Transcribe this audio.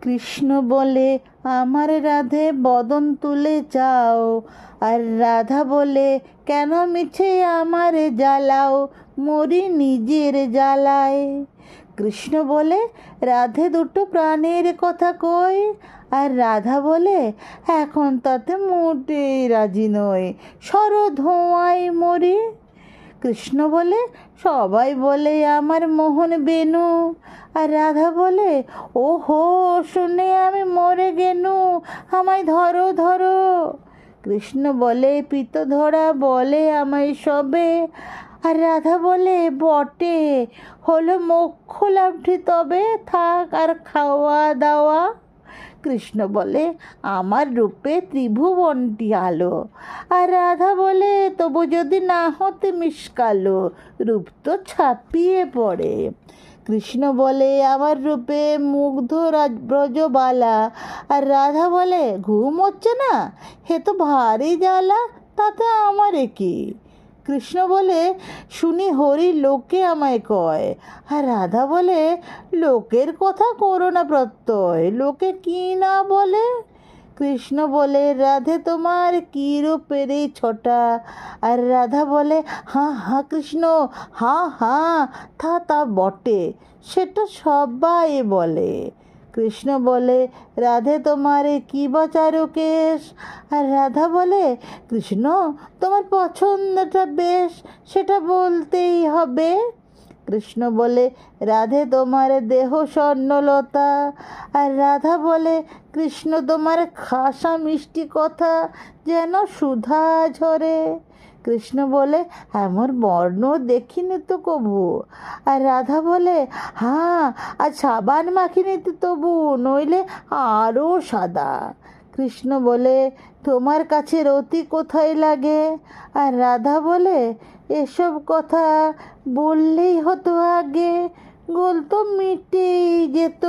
কৃষ্ণ বলে, আমার রাধে বদন তুলে চাও। আর রাধা বলে, কেন মিছে আমারে জ্বালাও, মরি নিজের জ্বালায়। কৃষ্ণ বলে, রাধে দুটো প্রাণের কথা কই। আর রাধা বলে, এখন তাতে মোটেই রাজি নই, সর ধোঁয়ায় মরি। কৃষ্ণ বলে, সবাই বলে আমার মোহন বেনু। আর রাধা বলে, ও হো, শুনে আমি মরে গেনু, আমায় ধরো ধরো। কৃষ্ণ বলে, পিত ধরা বলে আমায় সবে। আর রাধা বলে, বটে, হলো মোক্ষ লাভটি তবে, থাক আর খাওয়া দাওয়া। কৃষ্ণ বলে, আমার রূপে ত্রিভুবনটি আলো। আর রাধা বলে, তবু যদি না হতে মিশকালো, রূপ তো ছাপিয়ে পড়ে। কৃষ্ণ বলে, আমার রূপে মুগ্ধ ব্রজবালা। আর রাধা বলে, ঘুম হচ্ছে না, হে তো ভারী জ্বালা, তাতে আমারে কি। কৃষ্ণ বলে, শুনি হরি লোকে আমায় কয়। আর রাধা বলে, লোকের কথা করো না প্রত্যয়, লোকে কি না বলে। কৃষ্ণ বলে, রাধে তোমার কী রূপের এই ছটা। আর রাধা বলে, হাঁ হাঁ কৃষ্ণ, হাঁ হাঁ, তা বটে, সেটা সবাই বলে। কৃষ্ণ বলে, রাধে তোমার কী বাচারো কেশ। আর রাধা বলে, কৃষ্ণ তোমার পছন্দটা বেশ, সেটা বলতেই হবে। কৃষ্ণ বলে, রাধে তোমার দেহ স্বর্ণলতা। আর রাধা বলে, কৃষ্ণ তোমার খাসা মিষ্টি কথা, যেন সুধা ঝরে। কৃষ্ণ বলে, এমন বর্ণ দেখিনি তো কভু। আর রাধা বলে, হ্যাঁ, আর সাবান মাখিনি তো তবু, নইলে আরও সাদা। কৃষ্ণ বলে, তোমার কাছে রতি কোথায় লাগে। আর রাধা বলে, এসব কথা বললেই হতো আগে, গোল তো মিটেই যেত।